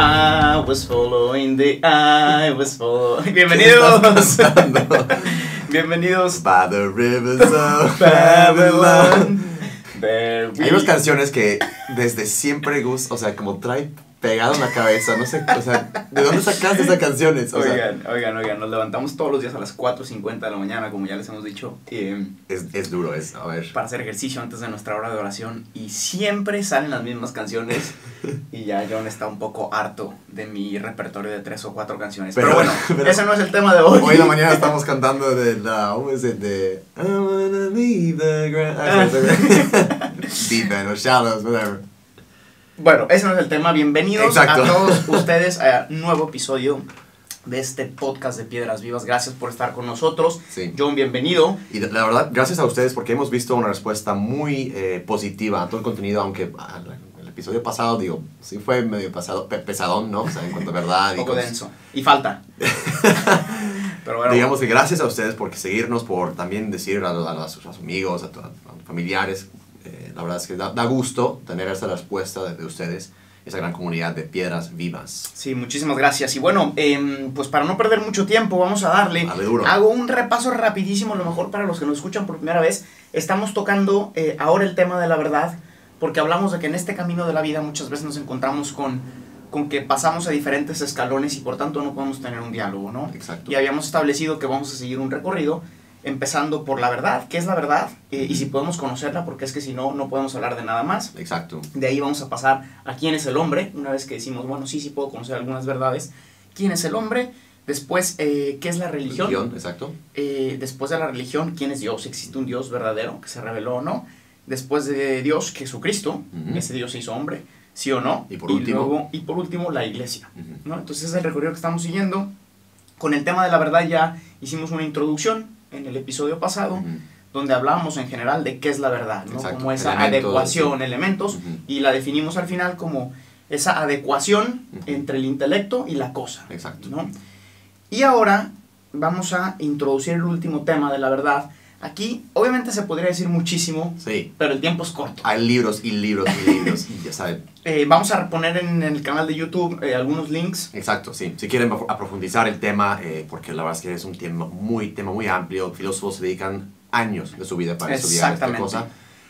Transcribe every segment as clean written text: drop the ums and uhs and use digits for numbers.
I was following Bienvenidos. Bienvenidos. By the rivers of Babylon. Hay unas canciones que desde siempre Gus, o sea, como trae pegado en la cabeza, no sé, o sea, ¿de dónde sacaste esas canciones? Oigan, nos levantamos todos los días a las 4:50 de la mañana, como ya les hemos dicho. Es duro eso, a ver. Para hacer ejercicio antes de nuestra hora de oración, y siempre salen las mismas canciones, y ya John está un poco harto de mi repertorio de 3 o 4 canciones. Pero bueno, ese no es el tema de hoy. Hoy en la mañana estamos cantando de I wanna leave the ground. Deep end or shallows, whatever. Bueno, ese no es el tema. Bienvenidos Exacto. a todos ustedes a un nuevo episodio de este podcast de Piedras Vivas. Gracias por estar con nosotros. Sí. John, bienvenido. Y la verdad, gracias a ustedes porque hemos visto una respuesta muy positiva a todo el contenido, aunque el episodio pasado, digo, sí fue medio pesadón, ¿no? O sea, en cuanto a verdad. Un poco denso. Y falta. Pero bueno. Digamos que gracias a ustedes por seguirnos, por también decir a sus amigos, a los familiares. La verdad es que da gusto tener esta respuesta de ustedes, esa gran comunidad de Piedras Vivas. Sí, muchísimas gracias. Y bueno, pues para no perder mucho tiempo, vamos a darle. Dale duro. Hago un repaso rapidísimo, a lo mejor para los que nos escuchan por primera vez. Estamos tocando ahora el tema de la verdad, porque hablamos de que en este camino de la vida muchas veces nos encontramos con que pasamos a diferentes escalones y por tanto no podemos tener un diálogo, ¿no? Exacto. Y habíamos establecido que vamos a seguir un recorrido empezando por la verdad. ¿Qué es la verdad? Y si podemos conocerla, porque es que si no, no podemos hablar de nada más. Exacto. De ahí vamos a pasar a quién es el hombre, una vez que decimos, bueno, sí puedo conocer algunas verdades. ¿Quién es el hombre? Después, ¿qué es la religión? Exacto. Después de la religión, ¿quién es Dios? ¿Existe un Dios verdadero que se reveló o no? Después de Dios, Jesucristo, ese Dios se hizo hombre, ¿sí o no? Y por último, la iglesia, ¿no? Entonces es el recorrido que estamos siguiendo. Con el tema de la verdad ya hicimos una introducción en el episodio pasado, donde hablábamos en general de qué es la verdad, ¿no? Exacto. Como esa Elementos, adecuación, sí. Elementos, y la definimos al final como esa adecuación entre el intelecto y la cosa. Exacto. ¿no? Y ahora vamos a introducir el último tema de la verdad. Aquí, obviamente se podría decir muchísimo, Sí. pero el tiempo es corto. Hay libros y libros y libros, ya saben. Vamos a poner en el canal de YouTube algunos links. Exacto, sí. Si quieren profundizar el tema, porque la verdad es que es un tema muy amplio, filósofos se dedican años de su vida para estudiar esta cosa,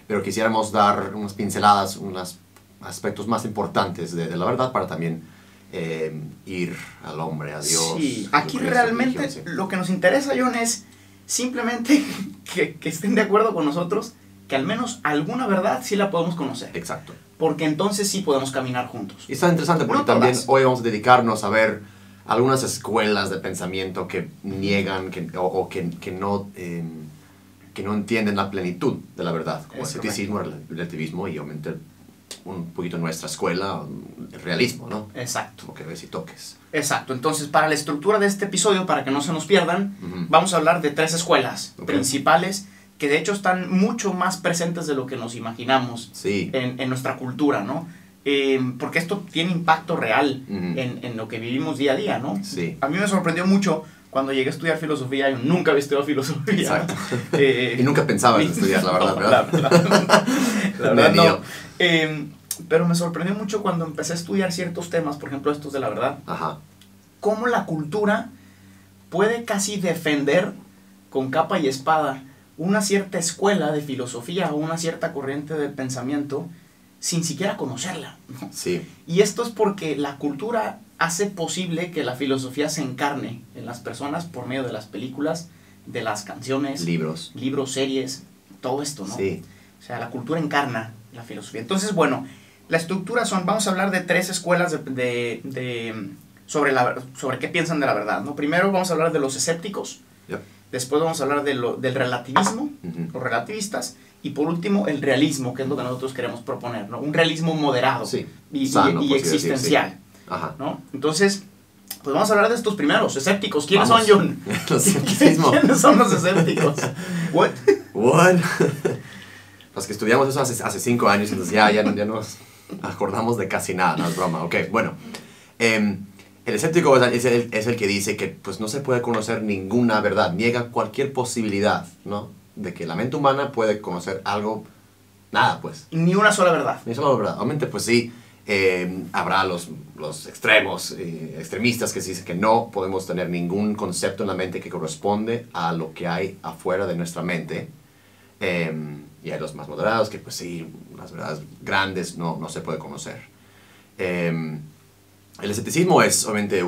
pero quisiéramos dar unas pinceladas, unos aspectos más importantes de la verdad para también ir al hombre, a Dios. Sí, aquí realmente religión, sí. Lo que nos interesa, John, es simplemente que estén de acuerdo con nosotros, que al menos alguna verdad sí la podemos conocer. Exacto. Porque entonces sí podemos caminar juntos. Y está interesante porque no también todas. Hoy vamos a dedicarnos a ver algunas escuelas de pensamiento que niegan que no entienden la plenitud de la verdad, como el escepticismo, el relativismo y obviamente un poquito nuestra escuela, el realismo, ¿no? Exacto. Como que ves y toques. Exacto. Entonces, para la estructura de este episodio, para que no se nos pierdan, vamos a hablar de 3 escuelas principales que de hecho están mucho más presentes de lo que nos imaginamos en nuestra cultura, ¿no? Porque esto tiene impacto real en lo que vivimos día a día, ¿no? Sí. A mí me sorprendió mucho cuando llegué a estudiar filosofía. Yo nunca había estudiado filosofía. Exacto. Y nunca pensaba en estudiar, la verdad, ¿verdad? La verdad no. Pero me sorprendió mucho cuando empecé a estudiar ciertos temas, por ejemplo estos de la verdad. Ajá. Cómo la cultura puede casi defender con capa y espada una cierta escuela de filosofía o una cierta corriente de pensamiento sin siquiera conocerla, ¿no? Sí. Y esto es porque la cultura hace posible que la filosofía se encarne en las personas por medio de las películas, de las canciones, libros, series, todo esto, ¿no? Sí. O sea, la cultura encarna la filosofía. Entonces, bueno, la estructura vamos a hablar de 3 escuelas sobre qué piensan de la verdad, ¿no? Primero vamos a hablar de los escépticos. Yep. Después vamos a hablar del relativismo, los relativistas, y por último el realismo, que es lo que nosotros queremos proponer, ¿no? Un realismo moderado Sano, y existencial, decir, sí. Ajá. ¿no? Entonces, pues vamos a hablar de estos primeros, escépticos. ¿Quiénes son, John? ¿Quiénes son los escépticos? What? Pues que estudiamos eso hace 5 años, entonces ya nos acordamos de casi nada, no es broma. Ok, bueno. El escéptico es el que dice que pues, no se puede conocer ninguna verdad, niega cualquier posibilidad, ¿no? De que la mente humana puede conocer algo, nada, pues. Ni una sola verdad. Ni una sola verdad. Obviamente, pues sí, Habrá los extremos, extremistas que dicen que no podemos tener ningún concepto en la mente que corresponde a lo que hay afuera de nuestra mente. Y hay los más moderados que pues sí, las verdades grandes no se puede conocer. El escepticismo es obviamente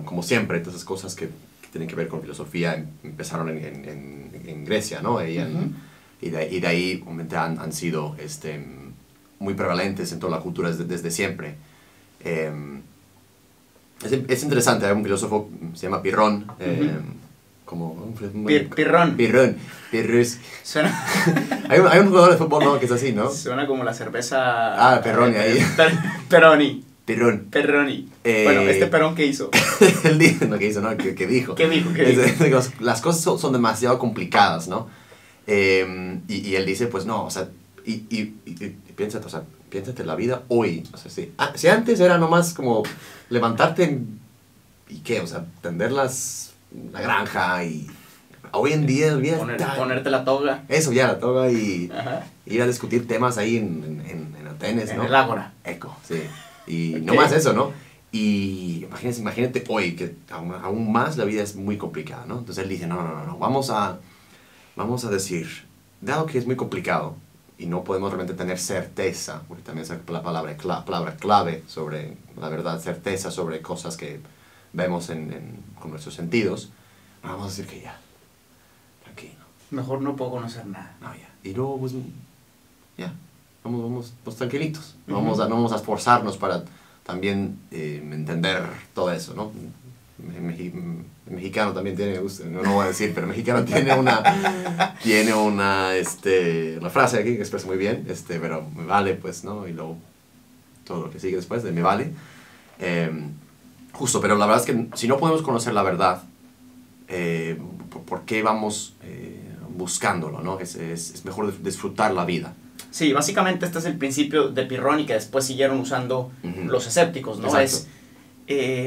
como siempre, todas esas cosas que tienen que ver con filosofía empezaron en Grecia, ¿no? Y de ahí obviamente han sido muy prevalentes en toda la cultura desde siempre. Es interesante, hay un filósofo, se llama Pirrón, Pirrón. Suena... hay un jugador de fútbol, ¿no? Que es así, ¿no? Suena como la cerveza... Peroni ahí. Peroni. Pirrón. Perroni. Bueno, Perón, ¿qué hizo? Él dijo, no, ¿qué hizo? No, ¿qué dijo? ¿Qué dijo? Las cosas son demasiado complicadas, ¿no? Y él dice, pues no, o sea, piénsate, o sea, piénsate la vida hoy. O sea, si antes era nomás como levantarte y qué, o sea, tender la granja y hoy en día ponerte la toga. Eso ya, la toga y ir a discutir temas ahí en Atenas, ¿no? En el Ágora. Eco, sí. Y no más eso, ¿no? Y imagínate hoy que aún más la vida es muy complicada, ¿no? Entonces él dice, no, vamos a decir, dado que es muy complicado y no podemos realmente tener certeza, porque también es la palabra clave sobre la verdad, certeza sobre cosas que vemos con nuestros sentidos, vamos a decir que ya, tranquilo. Mejor no puedo conocer nada. No, ya. Y luego, pues, ya, vamos tranquilitos. No vamos a esforzarnos para también entender todo eso, ¿no? El mexicano también tiene, no voy a decir, pero el mexicano tiene una frase aquí que expresa muy bien, pero me vale, pues, ¿no? Y luego todo lo que sigue después de me vale. Justo, pero la verdad es que si no podemos conocer la verdad, ¿por qué vamos buscándolo, ¿no? Es mejor disfrutar la vida. Sí, básicamente este es el principio de Pirrón y que después siguieron usando los escépticos, ¿no?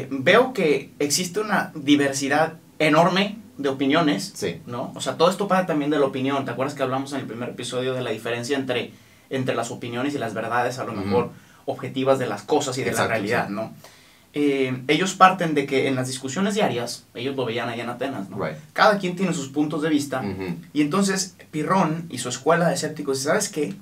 Veo que existe una diversidad enorme de opiniones, sí, ¿no? O sea, todo esto parte también de la opinión. ¿Te acuerdas que hablamos en el primer episodio de la diferencia entre las opiniones y las verdades, a lo mejor objetivas de las cosas y de la realidad, sí, ¿no? Ellos parten de que en las discusiones diarias, ellos lo veían allá en Atenas, ¿no? Right. Cada quien tiene sus puntos de vista, y entonces Pirrón y su escuela de escépticos, ¿sabes qué?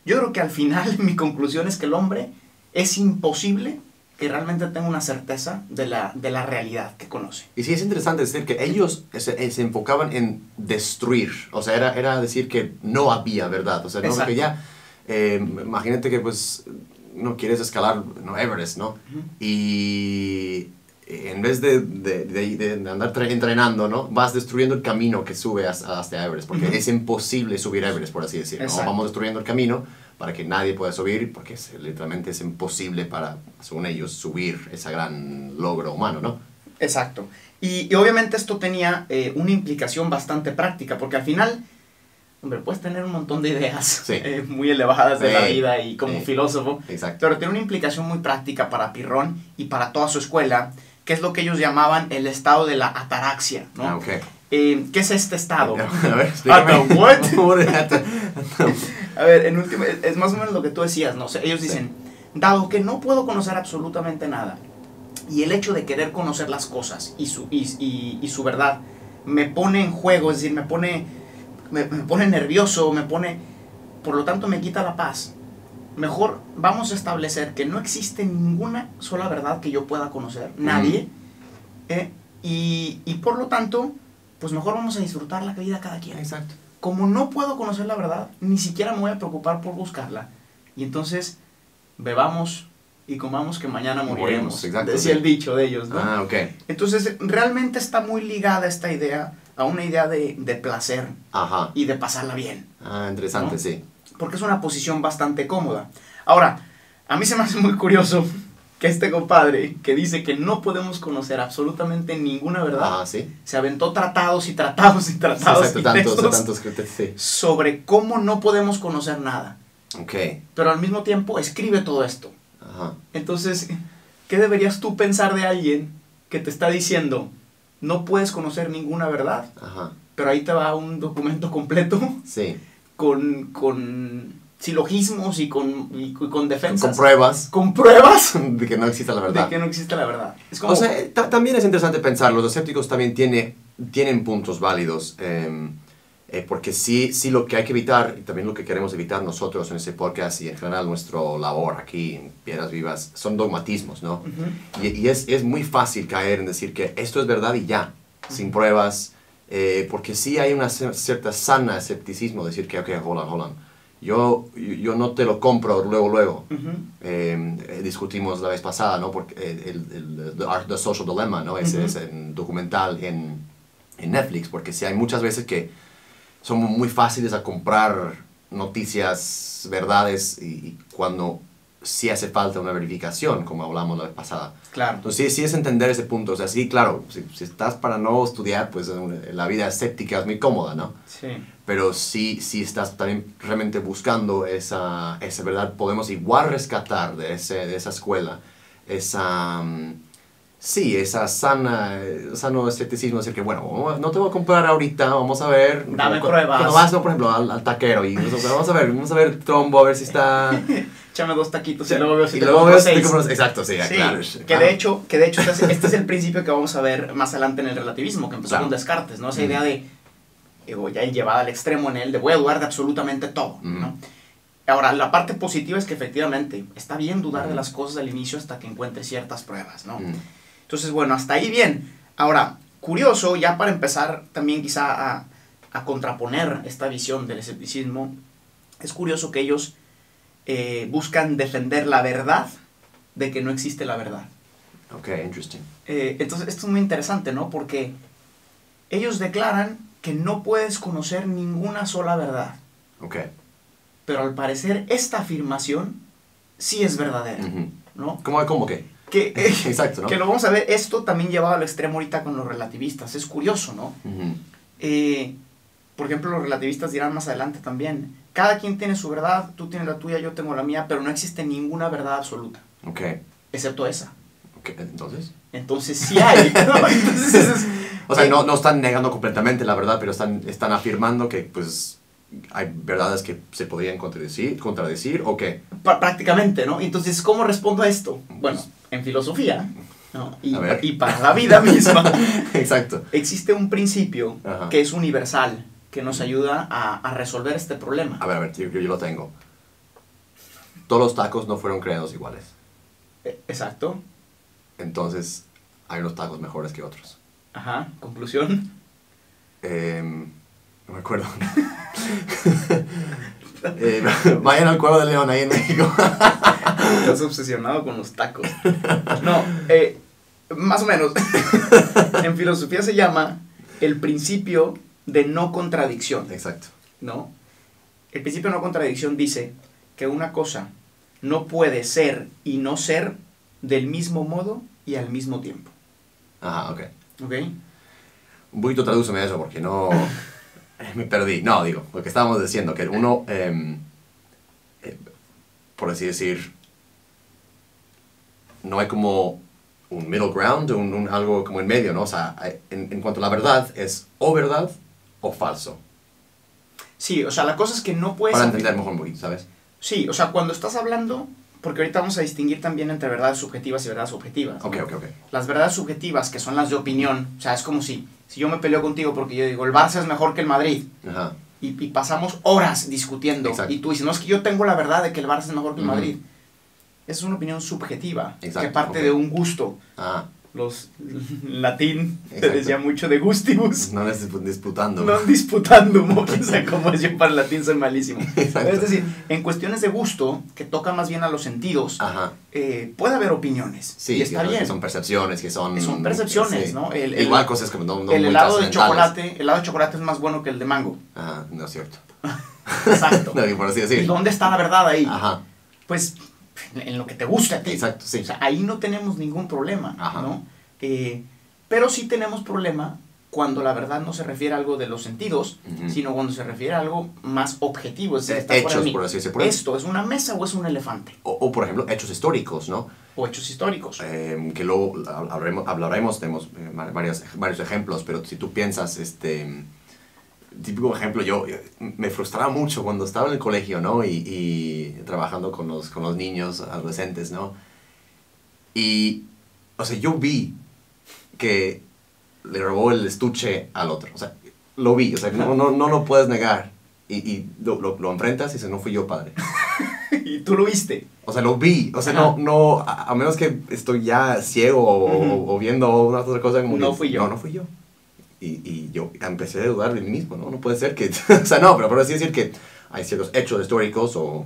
Yo creo que al final mi conclusión es que el hombre es imposible que realmente tenga una certeza de la realidad que conoce. Y sí, es interesante decir que ellos se enfocaban en destruir, o sea, era decir que no había verdad, o sea, ¿no? Porque ya, imagínate que pues no quieres escalar Everest, ¿no? Y en vez de andar entrenando, ¿no? Vas destruyendo el camino que sube hasta Everest, porque es imposible subir Everest, por así decirlo, ¿no? Vamos destruyendo el camino para que nadie pueda subir, porque literalmente es imposible para, según ellos, subir ese gran logro humano, ¿no? Exacto. Y obviamente esto tenía una implicación bastante práctica, porque al final, hombre, puedes tener un montón de ideas sí, muy elevadas de la vida y como filósofo, exacto, pero tiene una implicación muy práctica para Pirrón y para toda su escuela, que es lo que ellos llamaban el estado de la ataraxia, ¿no? Ah, okay. ¿Qué es este estado? A ver, explícame. ¿What? A ver, en último, es más o menos lo que tú decías, ¿no? O sea, ellos dicen, dado que no puedo conocer absolutamente nada, y el hecho de querer conocer las cosas y su verdad me pone en juego, es decir, me pone nervioso, por lo tanto me quita la paz. Mejor vamos a establecer que no existe ninguna sola verdad que yo pueda conocer, nadie, y por lo tanto, pues mejor vamos a disfrutar la vida cada quien. Exacto. Como no puedo conocer la verdad, ni siquiera me voy a preocupar por buscarla. Y entonces, bebamos y comamos que mañana moriremos. Exacto, decía el dicho de ellos, ¿no? Ah, ok. Entonces, realmente está muy ligada esta idea a una idea de placer. Ajá. Y de pasarla bien. Ah, interesante, ¿no? sí. Porque es una posición bastante cómoda. Ahora, a mí se me hace muy curioso que este compadre, que dice que no podemos conocer absolutamente ninguna verdad, ¿sí? Se aventó tratados y tratados y tratados, sí, tantos, sí, sobre cómo no podemos conocer nada. Okay. Pero al mismo tiempo escribe todo esto. Ajá. Entonces, ¿qué deberías tú pensar de alguien que te está diciendo no puedes conocer ninguna verdad? Ajá. Pero ahí te va un documento completo. Sí. Con silogismos y con defensas. Con pruebas. Con pruebas. De que no existe la verdad. De que no existe la verdad. Es como, o sea, también es interesante pensar, los escépticos también tienen puntos válidos, porque sí lo que hay que evitar, y también lo que queremos evitar nosotros en ese podcast y en general nuestra labor aquí en Piedras Vivas, son dogmatismos, ¿no? Uh-huh. Y es muy fácil caer en decir que esto es verdad y ya, uh-huh. sin pruebas, porque sí hay una cierta sana escepticismo, decir que, ok, hold on. Yo no te lo compro luego. Uh-huh. Discutimos la vez pasada, ¿no? Porque The Social Dilemma, ¿no? Ese uh-huh. es un documental en Netflix, porque sí hay muchas veces que son muy fáciles a comprar noticias, verdades, y cuando sí hace falta una verificación, como hablamos la vez pasada. Claro. Entonces sí es entender ese punto. O sea, sí, claro, si estás para no estudiar, pues la vida escéptica es muy cómoda, ¿no? Sí. Pero si estás también realmente buscando esa verdad, podemos igual rescatar de esa escuela esa sano escepticismo, decir que, bueno, no te voy a comprar ahorita, vamos a ver. Dame pruebas. Cuando vas, por ejemplo, al taquero y vamos a ver trombo, a ver si está... Échame 2 taquitos y luego veo si te compro 6. Exacto, sí, claro. Que de hecho este es el principio que vamos a ver más adelante en el relativismo, que empezó con Descartes, ¿no? Esa idea de, ya llevada al extremo en él, de voy a dudar de absolutamente todo, ¿no? Ahora, la parte positiva es que efectivamente está bien dudar de las cosas al inicio hasta que encuentres ciertas pruebas, ¿no? Entonces, bueno, hasta ahí bien. Ahora, curioso, ya para empezar también quizá a contraponer esta visión del escepticismo, es curioso que ellos buscan defender la verdad de que no existe la verdad. Ok, interesting. Entonces, esto es muy interesante, ¿no? Porque ellos declaran que no puedes conocer ninguna sola verdad. Ok. Pero al parecer esta afirmación sí es verdadera, uh-huh. ¿no? ¿Cómo qué? Exacto, ¿no? Que lo vamos a ver, esto también llevado al extremo ahorita con los relativistas. Es curioso, ¿no? Uh-huh. Por ejemplo, los relativistas dirán más adelante también, cada quien tiene su verdad, tú tienes la tuya, yo tengo la mía, pero no existe ninguna verdad absoluta. Ok. Excepto esa. Ok, ¿entonces? Entonces sí hay, ¿no? Entonces, o sea, no están negando completamente la verdad, pero están afirmando que, pues, hay verdades que se podrían contradecir ¿o qué? Prácticamente, ¿no? Entonces, ¿cómo respondo a esto? Bueno, en filosofía, ¿no? Y para la vida misma. Exacto. Existe un principio que es universal, que nos ayuda a resolver este problema. A ver, yo lo tengo. Todos los tacos no fueron creados iguales. Exacto. Entonces, hay unos tacos mejores que otros. Ajá, conclusión. No me acuerdo. Vayan al Cueva de León, ahí en México. Estás obsesionado con los tacos. No, más o menos. En filosofía se llama el principio de no contradicción. Exacto. ¿No? El principio de no contradicción dice que una cosa no puede ser y no ser del mismo modo y al mismo tiempo. Ajá, ok. ¿Ok? Un poquito tradúceme eso porque no... me perdí. No, digo, lo que estábamos diciendo, que uno, por así decir, no hay como un middle ground, algo como en medio, ¿no? O sea, en cuanto a la verdad, es o verdad o falso. Sí, o sea, la cosa es que no puedes... Para entender mejor un poquito, ¿sabes? Sí, o sea, cuando estás hablando... Porque ahorita vamos a distinguir también entre verdades subjetivas y verdades objetivas, ¿no? Ok. Las verdades subjetivas, que son las de opinión, o sea, es como si yo me peleo contigo porque yo digo, el Barça es mejor que el Madrid. Ajá. Y pasamos horas discutiendo. Exacto. Y tú dices, no, es que yo tengo la verdad de que el Barça es mejor que el Madrid. Esa es una opinión subjetiva, exacto, que parte de un gusto. Ajá. Los latín se decía mucho de gustibus. No es disputando. No disputandum, quién sabe cómo es, yo para el latín soy malísimo. Exacto. Es decir, en cuestiones de gusto, que toca más bien a los sentidos, puede haber opiniones. Sí, y está bien. Que son percepciones, Son percepciones, sí. ¿No? Igual cosas que no el helado de chocolate, el helado de chocolate es más bueno que el de mango. Ajá, no es cierto. Exacto. No, por así decir. ¿Y dónde está la verdad ahí? Ajá. Pues... en lo que te gusta a ti. Exacto, sí. O sea, ahí no tenemos ningún problema, ajá, ¿no? Pero sí tenemos problema cuando la verdad no se refiere a algo de los sentidos, sino cuando se refiere a algo más objetivo. Es decir, hechos, por así decirlo. ¿Esto es una mesa o es un elefante? O por ejemplo, hechos históricos, ¿no? O hechos históricos. Que luego hablaremos, tenemos varios ejemplos, pero si tú piensas, típico ejemplo, yo me frustraba mucho cuando estaba en el colegio, ¿no? Y trabajando con los niños, adolescentes, ¿no? Y, o sea, yo vi que le robó el estuche al otro. O sea, lo vi, o sea, no lo puedes negar. Y lo enfrentas y dices, no fui yo, padre. ¿Y tú lo viste? O sea, lo vi. O sea, no, a menos que estoy ya ciego o viendo una otra cosa. Como no fui yo. No fui yo. Y yo empecé a dudar de mí mismo, ¿no? No puede ser que... o sea, no, pero por así decir que hay ciertos hechos históricos o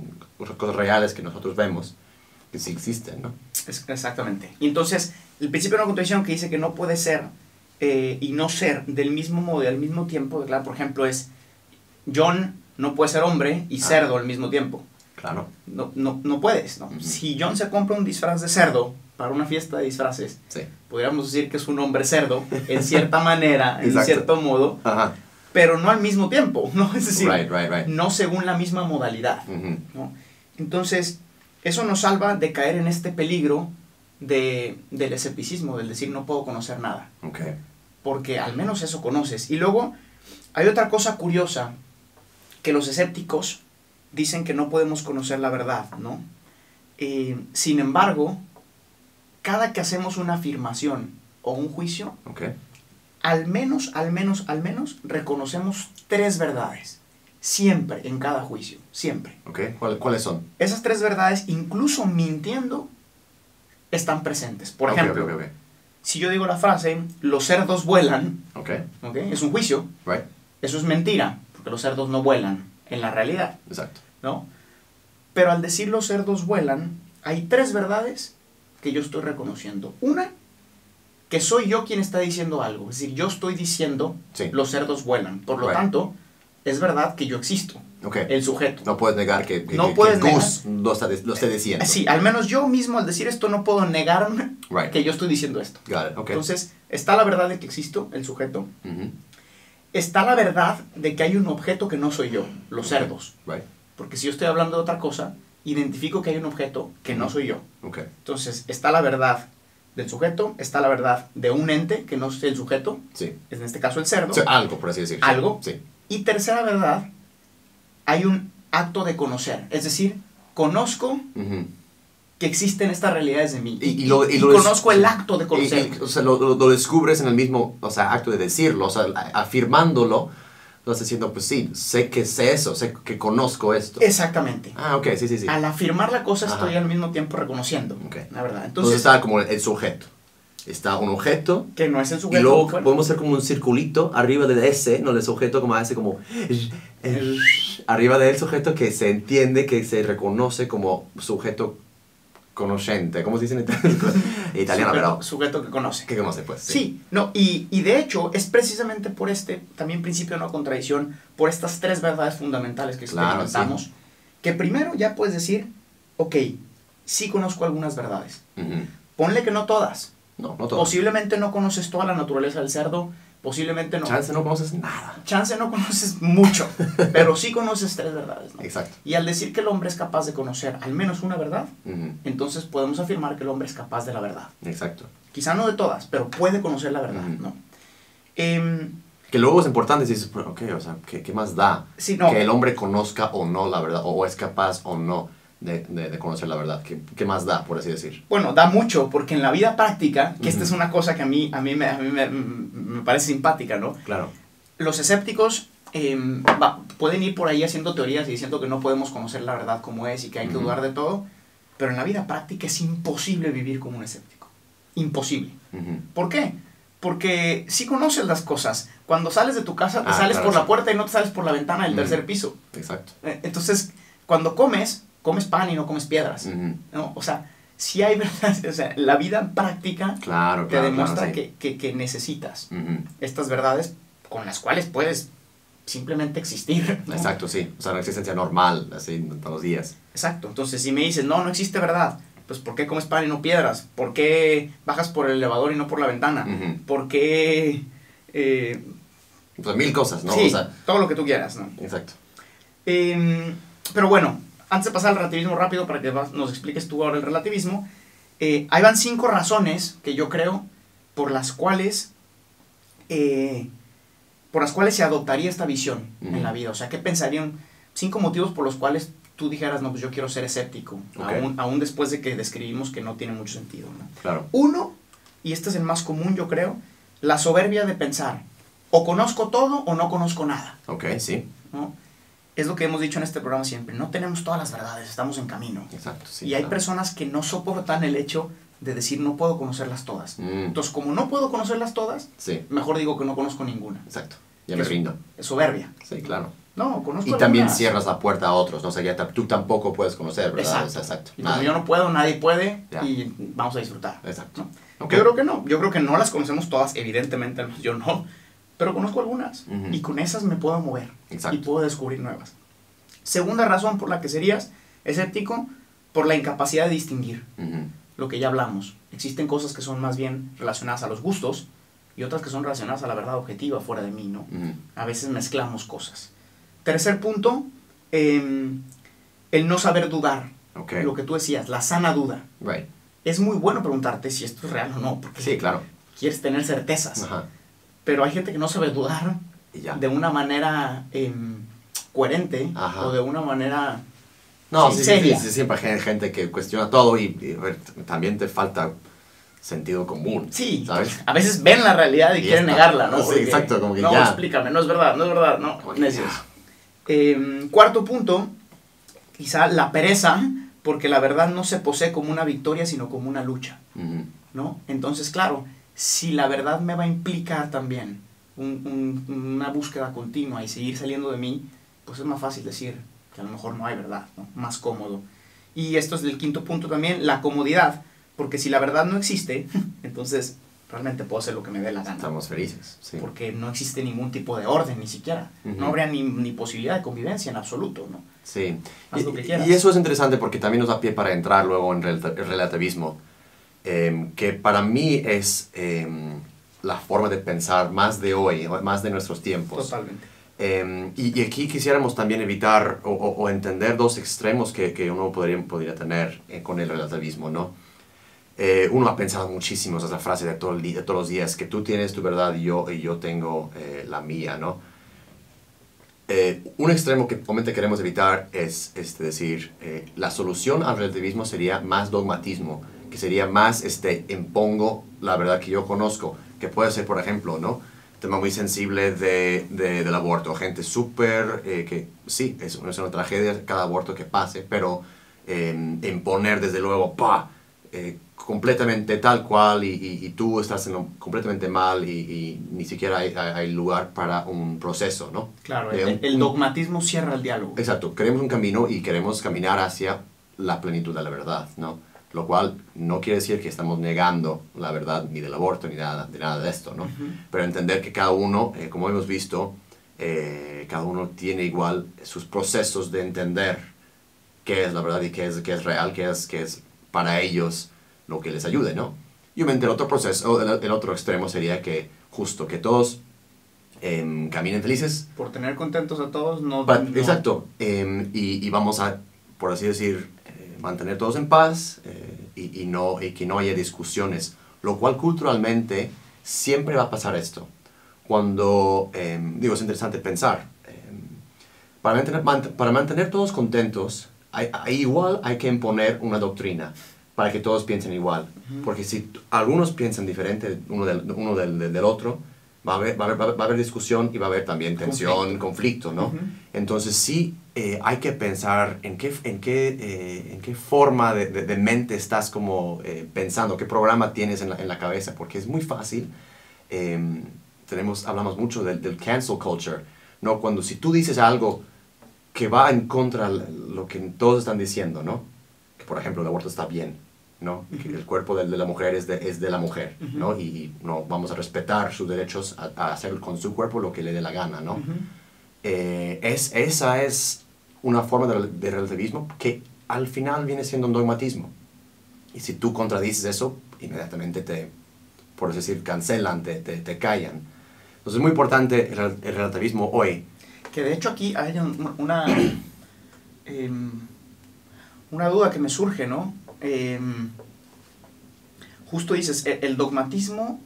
cosas reales que nosotros vemos que sí existen, ¿no? Exactamente. Y entonces, el principio de una contradicción que dice que no puede ser y no ser del mismo modo y al mismo tiempo, claro, por ejemplo, es John no puede ser hombre y cerdo al mismo tiempo. Claro. No puedes, ¿no? Si John se compra un disfraz de cerdo para una fiesta de disfraces, sí, podríamos decir que es un hombre cerdo, en cierta manera, en cierto modo, pero no al mismo tiempo, ¿no? Es decir, no según la misma modalidad, ¿no? Entonces, eso nos salva de caer en este peligro del escepticismo, del decir no puedo conocer nada. Okay. Porque al menos eso conoces. Y luego, hay otra cosa curiosa, que los escépticos dicen que no podemos conocer la verdad, ¿no? Sin embargo, cada que hacemos una afirmación o un juicio, al menos reconocemos 3 verdades. Siempre, en cada juicio, siempre. ¿Cuáles son? Esas 3 verdades, incluso mintiendo, están presentes. Por ejemplo, si yo digo la frase, los cerdos vuelan, es un juicio, eso es mentira, porque los cerdos no vuelan en la realidad. Exacto. ¿No? Pero al decir los cerdos vuelan, hay 3 verdades que yo estoy reconociendo. Una, que soy yo quien está diciendo algo. Es decir, yo estoy diciendo los cerdos vuelan. Por lo tanto, es verdad que yo existo. El sujeto. No puedes negar que Gus lo esté diciendo. Sí, al menos yo mismo al decir esto no puedo negarme que yo estoy diciendo esto. Entonces, está la verdad de que existo, el sujeto. Está la verdad de que hay un objeto que no soy yo, los cerdos. Porque si yo estoy hablando de otra cosa, identifico que hay un objeto que no soy yo. Entonces, está la verdad del sujeto, está la verdad de un ente que no es el sujeto, es en este caso el cerdo. Algo, por así decirlo. Algo. Y tercera verdad, hay un acto de conocer. Es decir, conozco que existen estas realidades de mí. Y conozco el acto de conocer. O sea, lo descubres en el mismo acto de decirlo, o sea, afirmándolo. Estás diciendo, pues sí, sé que sé eso, sé que conozco esto. Exactamente. Sí. Al afirmar la cosa estoy al mismo tiempo reconociendo, la verdad. Entonces está como el sujeto. Está un objeto. Que no es el sujeto. Y luego podemos hacer como un circulito arriba de ese, ¿no? El sujeto como hace como... arriba del sujeto que se entiende, que se reconoce como sujeto conoscente. ¿Cómo se dice en italiano? Pero sujeto que conoce. Que conoce, pues. Sí, no, y de hecho es precisamente por este también principio de no contradicción, por estas 3 verdades fundamentales que experimentamos, que primero ya puedes decir, sí conozco algunas verdades. Ponle que no todas. No todas. Posiblemente no conoces toda la naturaleza del cerdo, posiblemente no. Chance no conoces nada. Chance no conoces mucho, pero sí conoces 3 verdades, ¿no? Exacto. Y al decir que el hombre es capaz de conocer al menos una verdad, entonces podemos afirmar que el hombre es capaz de la verdad. Exacto. Quizá no de todas, pero puede conocer la verdad, ¿no? Que luego es importante decir, o sea, ¿qué más da? Que el hombre conozca o no la verdad, o es capaz o no de conocer la verdad. ¿Qué más da, por así decir? Bueno, da mucho, porque en la vida práctica, que esta es una cosa que a mí me parece simpática, ¿no? Claro. Los escépticos pueden ir por ahí haciendo teorías y diciendo que no podemos conocer la verdad como es y que hay que dudar de todo, pero en la vida práctica es imposible vivir como un escéptico. Imposible. ¿Por qué? Porque sí conoces las cosas. Cuando sales de tu casa, te sales por la puerta y no te sales por la ventana del tercer piso. Exacto. Entonces, cuando comes pan y no comes piedras, ¿no? O sea, sí hay verdad, o sea, la vida práctica te demuestra que necesitas estas verdades con las cuales puedes simplemente existir, ¿no? Exacto, sí. O sea, una existencia normal, así, todos los días. Exacto. Entonces, si me dices, no existe verdad, pues ¿por qué comes pan y no piedras? ¿Por qué bajas por el elevador y no por la ventana? ¿Por qué...? Pues 1000 cosas, ¿no? Sí, o sea, todo lo que tú quieras, ¿no? Exacto. Pero bueno, antes de pasar al relativismo rápido, para que nos expliques tú ahora el relativismo, ahí van 5 razones que yo creo por las cuales por las cuales se adoptaría esta visión en la vida. O sea, ¿qué pensarían? 5 motivos por los cuales tú dijeras, no, pues yo quiero ser escéptico, aún después de que describimos que no tiene mucho sentido, ¿no? Claro. 1, y este es el más común, yo creo, la soberbia de pensar, o conozco todo o no conozco nada. Ok, sí. ¿No? Es lo que hemos dicho en este programa siempre, no tenemos todas las verdades, estamos en camino. Exacto, sí. Y hay personas que no soportan el hecho de decir, no puedo conocerlas todas. Entonces, como no puedo conocerlas todas, mejor digo que no conozco ninguna. Exacto, ya me rindo. Es soberbia. Sí, claro. No, conozco y algunas. También cierras la puerta a otros, ¿no? O sea, ya tú tampoco puedes conocer, ¿verdad? Exacto. Y como yo no puedo, nadie puede, y vamos a disfrutar. Exacto. ¿No? Okay. Yo creo que no. Yo creo que no las conocemos todas, evidentemente, yo no. Pero conozco algunas. Y con esas me puedo mover. Exacto. Y puedo descubrir nuevas. Segunda razón por la que serías escéptico, por la incapacidad de distinguir. Lo que ya hablamos. Existen cosas que son más bien relacionadas a los gustos y otras que son relacionadas a la verdad objetiva fuera de mí, ¿no? A veces mezclamos cosas. Tercer punto, el no saber dudar. Okay. Lo que tú decías, la sana duda. Right. Es muy bueno preguntarte si esto es real o no, porque sí, claro. quieres tener certezas. Pero hay gente que no sabe dudar de una manera coherente o de una manera seria. Sí, siempre hay gente que cuestiona todo y también te falta sentido común. Sí, ¿sabes? A veces ven la realidad y quieren negarla, ¿no? Sí, exacto, como que no, explícame, no es verdad, no, necios. Cuarto punto, quizá la pereza, porque la verdad no se posee como una victoria, sino como una lucha, ¿no? Entonces, claro, si la verdad me va a implicar también una búsqueda continua y seguir saliendo de mí, pues es más fácil decir que a lo mejor no hay verdad, ¿no? Más cómodo. Y esto es el quinto punto también, la comodidad, porque si la verdad no existe, entonces realmente puedo hacer lo que me dé la gana. Estamos felices, sí. Porque no existe ningún tipo de orden, ni siquiera. No habría ni posibilidad de convivencia en absoluto, ¿no? Sí. Haz lo que quieras. Y eso es interesante porque también nos da pie para entrar luego en el relativismo, que para mí es la forma de pensar más de hoy, más de nuestros tiempos. Totalmente. Y aquí quisiéramos también evitar o entender dos extremos que uno podría tener con el relativismo, ¿no? Uno ha pensado muchísimo esa frase de todos los días, que tú tienes tu verdad y yo tengo la mía, ¿no? Un extremo que obviamente queremos evitar es decir, la solución al relativismo sería más dogmatismo, que sería más impongo la verdad que yo conozco, que puede ser, por ejemplo, ¿no? Tema muy sensible del aborto, gente súper, que sí, es una tragedia cada aborto que pase, pero imponer desde luego, completamente tal cual y tú estás completamente mal y ni siquiera hay lugar para un proceso, ¿no? Claro, el dogmatismo cierra el diálogo. Exacto, queremos un camino y queremos caminar hacia la plenitud de la verdad, ¿no? Lo cual no quiere decir que estamos negando la verdad ni del aborto ni de nada de esto, ¿no? Pero entender que cada uno, como hemos visto, cada uno tiene igual sus procesos de entender qué es la verdad y qué es real, qué es para ellos lo que les ayude, ¿no? Y obviamente el otro proceso, el otro extremo sería que justo que todos caminen felices. Por tener contentos a todos, no. Exacto. Y vamos a, por así decir, mantener todos en paz y que no haya discusiones, lo cual culturalmente siempre va a pasar esto. Cuando, es interesante pensar, para mantener todos contentos, igual hay que imponer una doctrina para que todos piensen igual. Porque si algunos piensan diferente uno del otro, va a haber discusión y va a haber también tensión, conflicto, ¿no? Entonces sí hay que pensar en qué forma de mente estás como pensando, qué programa tienes en la cabeza, porque es muy fácil. Hablamos mucho del cancel culture, ¿no? Cuando si tú dices algo que va en contra de lo que todos están diciendo, ¿no? Que por ejemplo el aborto está bien, ¿no? Que el cuerpo de la mujer es de la mujer, ¿no? Y no vamos a respetar sus derechos a hacer con su cuerpo lo que le dé la gana, ¿no? Esa es una forma de relativismo que al final viene siendo un dogmatismo. Y si tú contradices eso, inmediatamente por decir, cancelan, te callan. Entonces es muy importante el relativismo hoy. Que de hecho aquí hay una duda que me surge, ¿no? Justo dices, el dogmatismo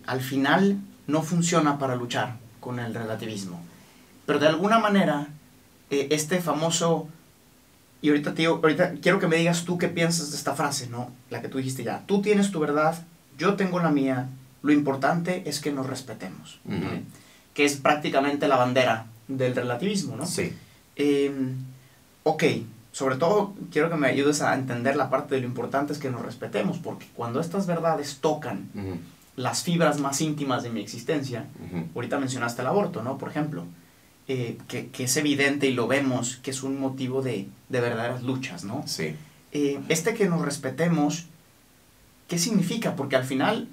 al final no funciona para luchar con el relativismo. Pero de alguna manera, este famoso... Y ahorita quiero que me digas tú qué piensas de esta frase, ¿no? La que tú dijiste ya. Tú tienes tu verdad, yo tengo la mía. Lo importante es que nos respetemos. ¿No? Que es prácticamente la bandera del relativismo, ¿no? Sí. Ok, sobre todo quiero que me ayudes a entender la parte de lo importante es que nos respetemos, porque cuando estas verdades tocan las fibras más íntimas de mi existencia, ahorita mencionaste el aborto, ¿no? Por ejemplo, que es evidente y lo vemos que es un motivo de verdaderas luchas, ¿no? Sí. Que nos respetemos, ¿qué significa? Porque al final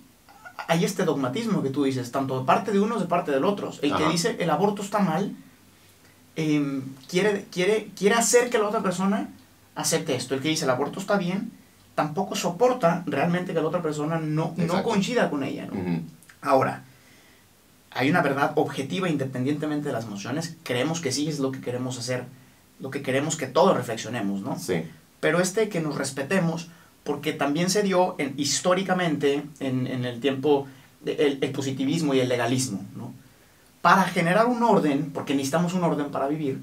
hay este dogmatismo que tú dices, tanto de parte de unos de parte del otro. El que dice el aborto está mal, quiere hacer que la otra persona acepte esto. El que dice el aborto está bien, tampoco soporta realmente que la otra persona no coincida con ella, ¿no? Ahora, hay una verdad objetiva independientemente de las emociones. Creemos que sí es lo que queremos hacer, lo que queremos que todos reflexionemos, ¿no? Sí. Pero que nos respetemos, porque también se dio históricamente en el tiempo el positivismo y el legalismo, ¿no? Para generar un orden, porque necesitamos un orden para vivir,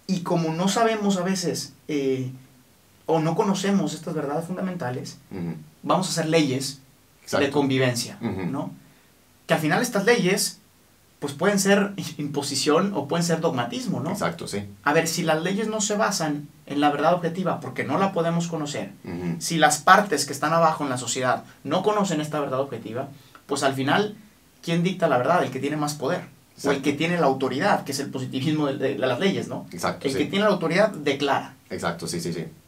y como no sabemos a veces o no conocemos estas verdades fundamentales, vamos a hacer leyes de convivencia, ¿no? Que al final estas leyes pues pueden ser imposición o pueden ser dogmatismo, ¿no? Exacto, sí. A ver, si las leyes no se basan en la verdad objetiva porque no la podemos conocer, si las partes que están abajo en la sociedad no conocen esta verdad objetiva, pues al final, ¿quién dicta la verdad? El que tiene más poder. Exacto. O el que tiene la autoridad, que es el positivismo de las leyes, ¿no? Exacto, el que tiene la autoridad declara. Exacto, sí.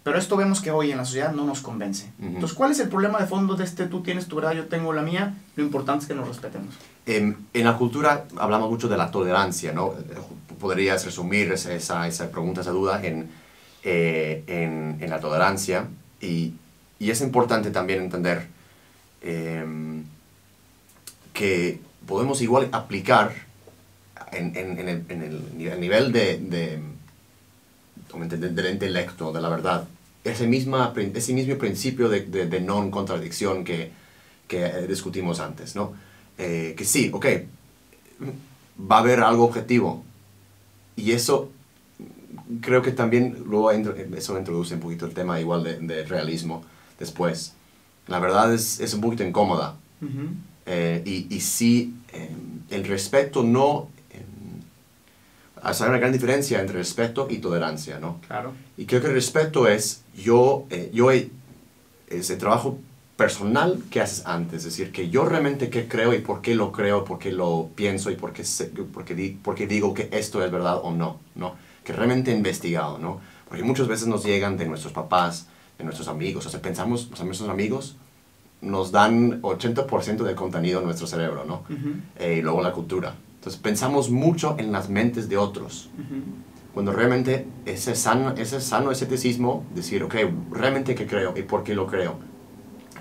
Pero esto vemos que hoy en la sociedad no nos convence. Entonces, ¿cuál es el problema de fondo de tú tienes tu verdad, yo tengo la mía? Lo importante es que nos respetemos. En la cultura hablamos mucho de la tolerancia, ¿no? Podrías resumir esa pregunta, esa duda en la tolerancia. Y es importante también entender que podemos igual aplicar en el nivel del intelecto, de la verdad, ese mismo principio de non-contradicción que discutimos antes, ¿no? Que sí, ok, va a haber algo objetivo, y eso creo que también luego eso introduce un poquito el tema igual de realismo después. La verdad es un poquito incómoda, y sí, el respeto no... Hay una gran diferencia entre respeto y tolerancia, ¿no? Claro. Y creo que el respeto es ese trabajo personal que haces antes, es decir, que yo realmente qué creo y por qué lo creo, por qué lo pienso y por qué digo que esto es verdad o no, ¿no? Que realmente he investigado, ¿no? Porque muchas veces nos llegan de nuestros papás, de nuestros amigos, o sea, pensamos, o sea, nuestros amigos nos dan 80% del contenido en nuestro cerebro, ¿no? Y luego la cultura. Entonces pensamos mucho en las mentes de otros, cuando realmente ese sano escepticismo, decir, ok, realmente qué creo y por qué lo creo.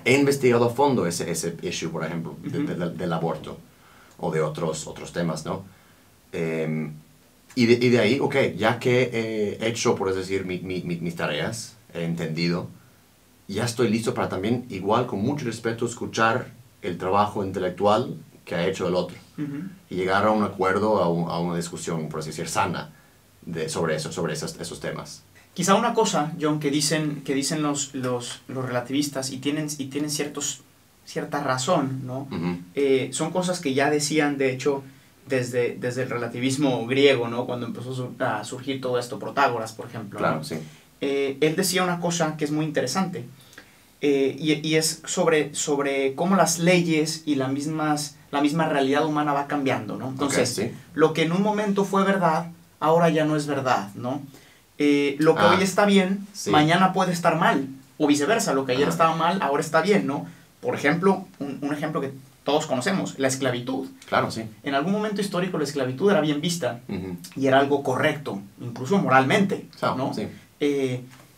He investigado a fondo ese issue, por ejemplo, del aborto o de otros temas, ¿no? Y de ahí, ok, ya que he hecho, por decir, mis tareas, he entendido, ya estoy listo para también, igual con mucho respeto, escuchar el trabajo intelectual que ha hecho el otro. Y llegar a un acuerdo, a una discusión, por así decir, sana sobre esos temas. Quizá una cosa, John, que dicen los relativistas y tienen cierta razón, ¿no? Son cosas que ya decían, de hecho, desde el relativismo griego, ¿no? Cuando empezó a surgir todo esto, Protágoras, por ejemplo. Claro, ¿no? sí. Él decía una cosa que es muy interesante, y es sobre cómo las leyes y la misma realidad humana va cambiando, ¿no? Entonces, okay, sí. Lo que en un momento fue verdad, ahora ya no es verdad, ¿no? Lo que hoy está bien, sí. Mañana puede estar mal, o viceversa, lo que ayer estaba mal, ahora está bien, ¿no? Por ejemplo, un ejemplo que todos conocemos, la esclavitud. Claro, sí. En algún momento histórico la esclavitud era bien vista, y era algo correcto, incluso moralmente, ¿no? Sí.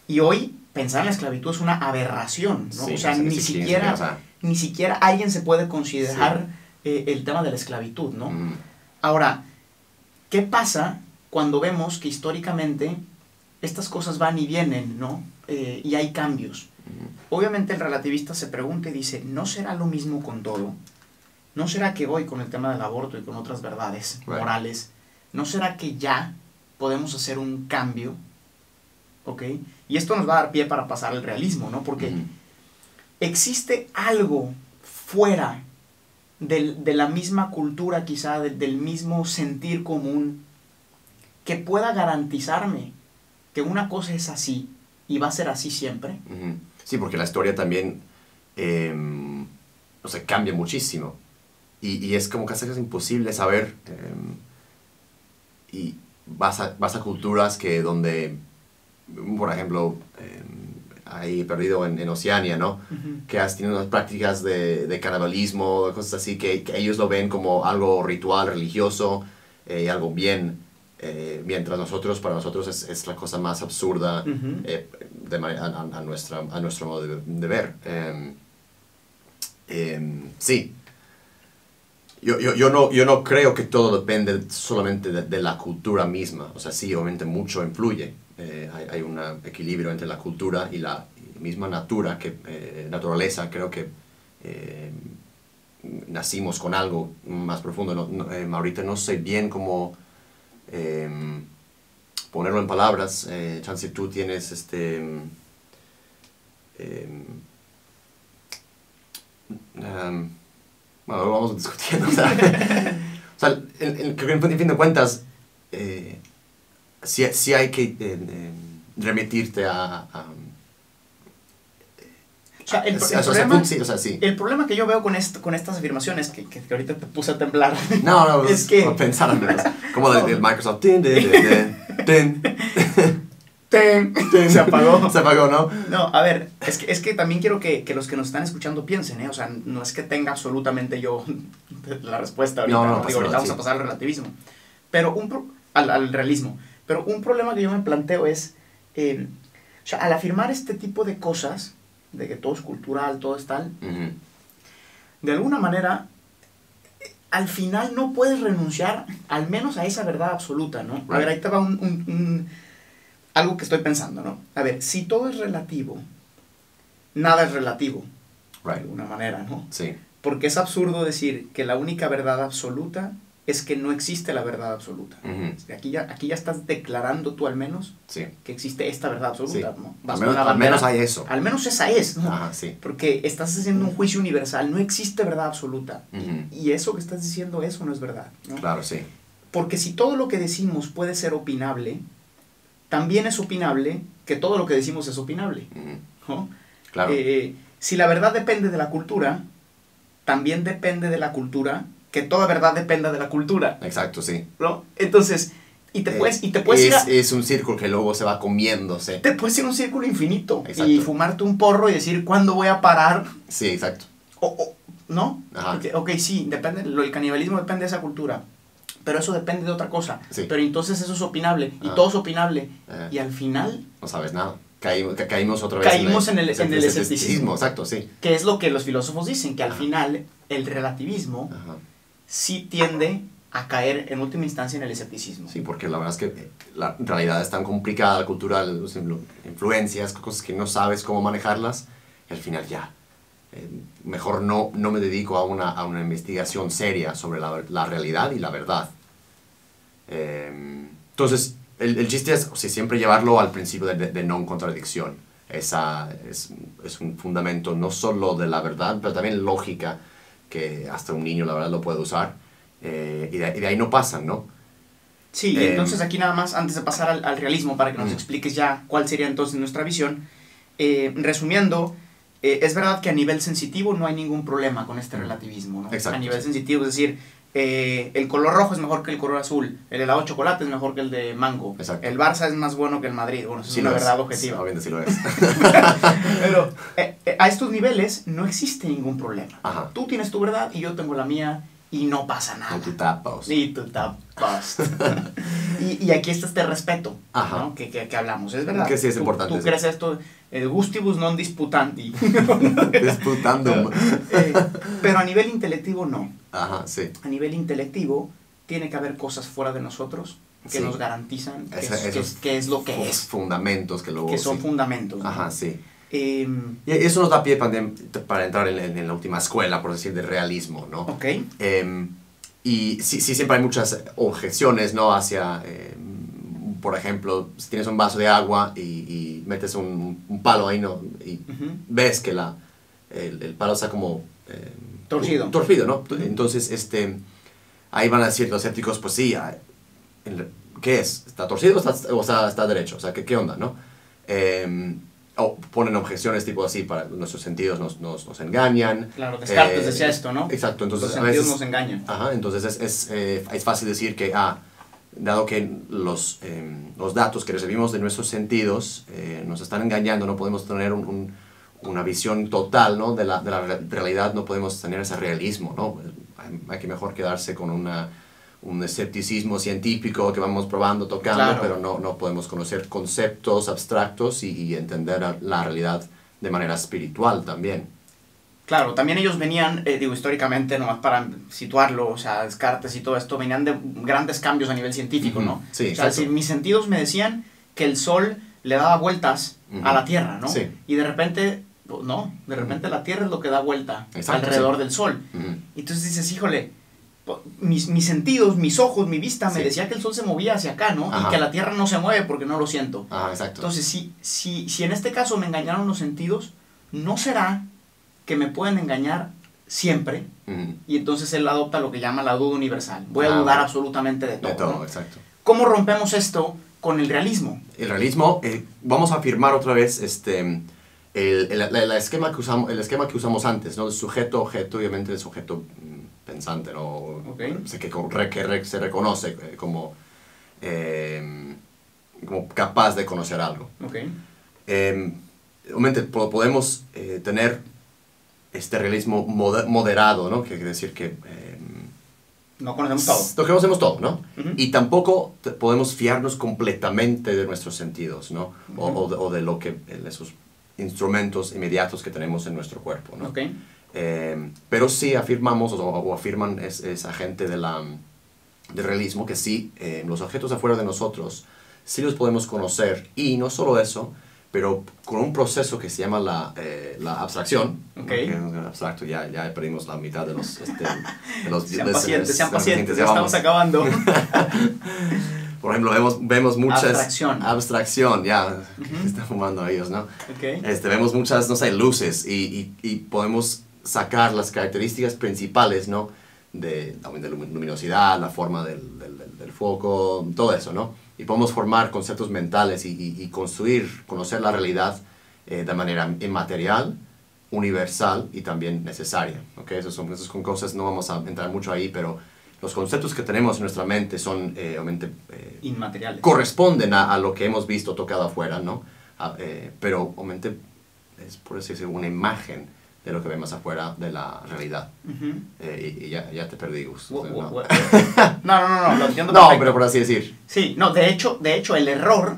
Y hoy pensar en la esclavitud es una aberración, ¿no? Sí, o sea, ni siquiera alguien se puede considerar el tema de la esclavitud, ¿no? Ahora, ¿qué pasa cuando vemos que históricamente estas cosas van y vienen, ¿no? Y hay cambios. Obviamente el relativista se pregunta y dice, ¿no será lo mismo con todo? ¿no será que hoy con el tema del aborto y con otras verdades morales, no será que ya podemos hacer un cambio? ¿Ok? Y esto nos va a dar pie para pasar al realismo, ¿no? Porque existe algo fuera de la misma cultura, quizá, del mismo sentir común, que pueda garantizarme que una cosa es así y va a ser así siempre. Sí, porque la historia también o sea, cambia muchísimo. Y es como casi imposible saber. Y vas a culturas que donde, por ejemplo, ahí perdido en Oceania, ¿no? Que has tenido unas prácticas de canibalismo, cosas así, que ellos lo ven como algo ritual, religioso, y algo bien. Mientras para nosotros es la cosa más absurda a nuestro modo de ver. Sí. Yo no creo que todo depende solamente de la cultura misma. O sea, sí, obviamente mucho influye. Hay un equilibrio entre la cultura y la misma naturaleza. Creo que nacimos con algo más profundo. Ahorita no sé bien cómo ponerlo en palabras. Chance tú tienes bueno, lo vamos discutiendo. O sea, creo que en fin de cuentas, sí hay que remitirte a o sea, el problema que yo veo con estas afirmaciones, que ahorita te puse a temblar, no, es que... pensar al menos, como del Microsoft. Se apagó. Se apagó, ¿no? No, a ver, es que también quiero que los que nos están escuchando piensen, ¿eh? O sea, no es que tenga absolutamente yo la respuesta ahorita. Ahorita vamos a pasar al relativismo. Pero al realismo. Pero un problema que yo me planteo es, o sea, al afirmar este tipo de cosas, de que todo es cultural, todo es tal, de alguna manera, al final no puedes renunciar al menos a esa verdad absoluta, ¿no? A ver, ahí te va algo que estoy pensando, ¿no? A ver, si todo es relativo, nada es relativo, de alguna manera, ¿no? Sí. Porque es absurdo decir que la única verdad absoluta es que no existe la verdad absoluta. Aquí ya estás declarando tú al menos que existe esta verdad absoluta, ¿no? Al menos hay eso. Al menos esa es, ¿no? Ajá, sí. Porque estás haciendo un juicio universal, no existe verdad absoluta. Y eso que estás diciendo, eso no es verdad, ¿no? Claro, sí. Porque si todo lo que decimos puede ser opinable, también es opinable que todo lo que decimos es opinable, ¿no? Claro. Si la verdad depende de la cultura, también depende de la cultura que toda verdad dependa de la cultura. Exacto, sí. ¿No? Entonces, y te puedes ir es un círculo que luego se va comiéndose. Te puedes ir a un círculo infinito. Exacto. Y fumarte un porro y decir, ¿cuándo voy a parar? Sí, exacto. ¿No? Ajá. Ok, sí, depende, el canibalismo depende de esa cultura. Pero eso depende de otra cosa. Sí. Pero entonces eso es opinable. Y todo es opinable. Y al final... No sabes nada. Caímos otra vez en el escepticismo. Exacto, sí. Que es lo que los filósofos dicen, que al final el relativismo sí tiende a caer en última instancia en el escepticismo. Sí, porque la verdad es que la realidad es tan complicada, cultural, influencias, cosas que no sabes cómo manejarlas, y al final ya. Mejor no me dedico a una investigación seria sobre la realidad y la verdad. Entonces, el chiste es siempre llevarlo al principio de no contradicción. Esa es un fundamento no solo de la verdad, pero también lógica, que hasta un niño la verdad lo puede usar. Y de ahí no pasan, ¿no? Sí, entonces aquí nada más, antes de pasar al realismo, para que nos expliques ya cuál sería entonces nuestra visión, resumiendo, es verdad que a nivel sensitivo no hay ningún problema con este relativismo, ¿no? Exacto, a nivel sensitivo, es decir, el color rojo es mejor que el color azul, el helado de chocolate es mejor que el de mango, exacto. El Barça es más bueno que el Madrid, bueno, eso sí, es una verdad objetiva. Obviamente sí lo es. Pero a estos niveles no existe ningún problema. Ajá. Tú tienes tu verdad y yo tengo la mía y no pasa nada. Y tú tapas. Y aquí está este respeto, ¿no? que hablamos, es verdad. Que sí es importante. Tú crees esto, gustibus non disputanti. Disputandum. Pero a nivel intelectivo no. Ajá, sí. A nivel intelectivo tiene que haber cosas fuera de nosotros que nos garantizan que es lo que es. Fundamentos que luego... Que son fundamentos, ¿no? Ajá, sí. Y eso nos da pie para entrar en la última escuela, por decir, del realismo, ¿no? Ok. Y sí, siempre hay muchas objeciones, ¿no? Hacia, por ejemplo, si tienes un vaso de agua y metes un palo ahí, ¿no? Y ves que el palo está como... torcido. Torcido, ¿no? Entonces, ahí van a decir los escépticos, pues sí, ¿qué es? ¿Está torcido o está derecho? O sea, ¿qué onda, no? O ponen objeciones tipo así, para nuestros sentidos nos engañan. Claro, Descartes decía esto, ¿no? Exacto, entonces los sentidos nos engañan. Ajá, entonces es fácil decir que, dado que los datos que recibimos de nuestros sentidos nos están engañando, no podemos tener una visión total, ¿no? de la realidad, no podemos tener ese realismo, ¿no? Hay que mejor quedarse con un escepticismo científico que vamos probando, tocando, claro. Pero no podemos conocer conceptos abstractos y entender la realidad de manera espiritual también. Claro, también ellos venían, históricamente, nomás para situarlo, o sea, Descartes y todo esto, venían de grandes cambios a nivel científico, ¿no? Sí, o sea, si mis sentidos me decían que el Sol le daba vueltas a la Tierra, ¿no? Sí. Y de repente, no, de repente la Tierra es lo que da vuelta alrededor del Sol. Y entonces dices, híjole, mis sentidos, mis ojos, mi vista me decía que el Sol se movía hacia acá, ¿no? Y que la Tierra no se mueve porque no lo siento. Exacto. Entonces, si en este caso me engañaron los sentidos, ¿no será que me pueden engañar siempre? Y entonces él adopta lo que llama la duda universal. Voy a dudar absolutamente de todo. De todo, ¿no? exacto. ¿Cómo rompemos esto con el realismo? El realismo, vamos a afirmar otra vez el esquema que usamos antes, ¿no? El sujeto-objeto, obviamente el sujeto pensante, ¿no? Okay. Que se reconoce como capaz de conocer algo. Okay. Obviamente podemos tener este realismo moderado, ¿no? Que quiere decir que... no conocemos todo. No conocemos todo, ¿no? Y tampoco podemos fiarnos completamente de nuestros sentidos, ¿no? O de lo que esos instrumentos inmediatos que tenemos en nuestro cuerpo, ¿no? Okay. Pero sí afirmamos, o afirman esa gente del realismo, que sí, los objetos afuera de nosotros, sí los podemos conocer, y no solo eso, pero con un proceso que se llama la abstracción. Okay. Abstracto, ya perdimos la mitad de los... sean pacientes, ya estamos acabando. Por ejemplo, vemos muchas... Abstracción, ya, están fumando ellos, ¿no? Okay. Vemos muchas, no sé, luces, y podemos sacar las características principales, ¿no? De luminosidad, la forma del foco, todo eso, ¿no? Y podemos formar conceptos mentales y conocer la realidad de manera inmaterial, universal y también necesaria, ¿ok? Esas son cosas, no vamos a entrar mucho ahí, pero los conceptos que tenemos en nuestra mente son, obviamente, inmateriales. Corresponden a lo que hemos visto tocado afuera, ¿no? Pero, obviamente, es por decirse una imagen de lo que vemos afuera de la realidad. Y ya te perdí, Gus. No, lo entiendo perfecto. No, pero por así decir. Sí, no, de hecho el error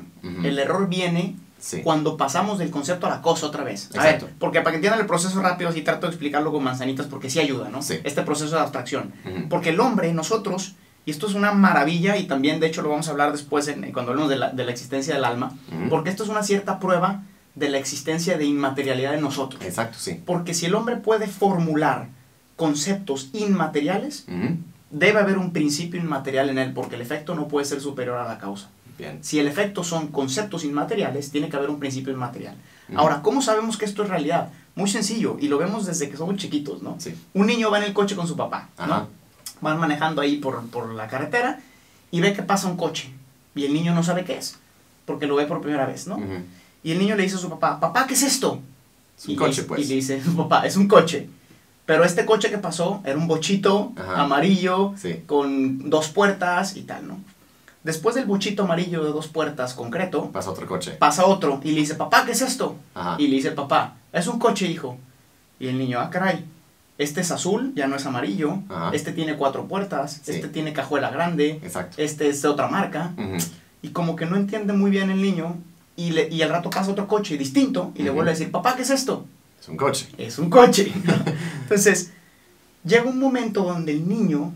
viene sí. cuando pasamos del concepto a la cosa otra vez. Exacto. A ver, porque para que entiendan el proceso rápido, así trato de explicarlo con manzanitas porque sí ayuda, ¿no? Sí. Este proceso de abstracción. Porque el hombre, nosotros, y esto es una maravilla, y también de hecho lo vamos a hablar después cuando hablemos de la existencia del alma, porque esto es una cierta prueba de la existencia de inmaterialidad en nosotros. Exacto, sí. Porque si el hombre puede formular conceptos inmateriales, debe haber un principio inmaterial en él, porque el efecto no puede ser superior a la causa. Bien. Si el efecto son conceptos inmateriales, tiene que haber un principio inmaterial. Ahora, ¿cómo sabemos que esto es realidad? Muy sencillo, y lo vemos desde que somos chiquitos, ¿no? Sí. Un niño va en el coche con su papá, ¿no? Van manejando ahí por la carretera y ve que pasa un coche, y el niño no sabe qué es, porque lo ve por primera vez, ¿no? Y el niño le dice a su papá, papá, ¿qué es esto? Es un coche, pues. Y le dice, papá, es un coche. Pero este coche que pasó era un bochito amarillo, sí. con 2 puertas y tal, ¿no? Después del bochito amarillo de 2 puertas concreto, pasa otro coche. Pasa otro y le dice, papá, ¿qué es esto? Y le dice el papá, es un coche, hijo. Y el niño, caray, este es azul, ya no es amarillo, este tiene 4 puertas, sí. Este tiene cajuela grande, exacto. Este es de otra marca. Y como que no entiende muy bien el niño, y al rato pasa otro coche distinto, y le vuelve a decir, papá, ¿qué es esto? Es un coche. Es un coche. Entonces, llega un momento donde el niño,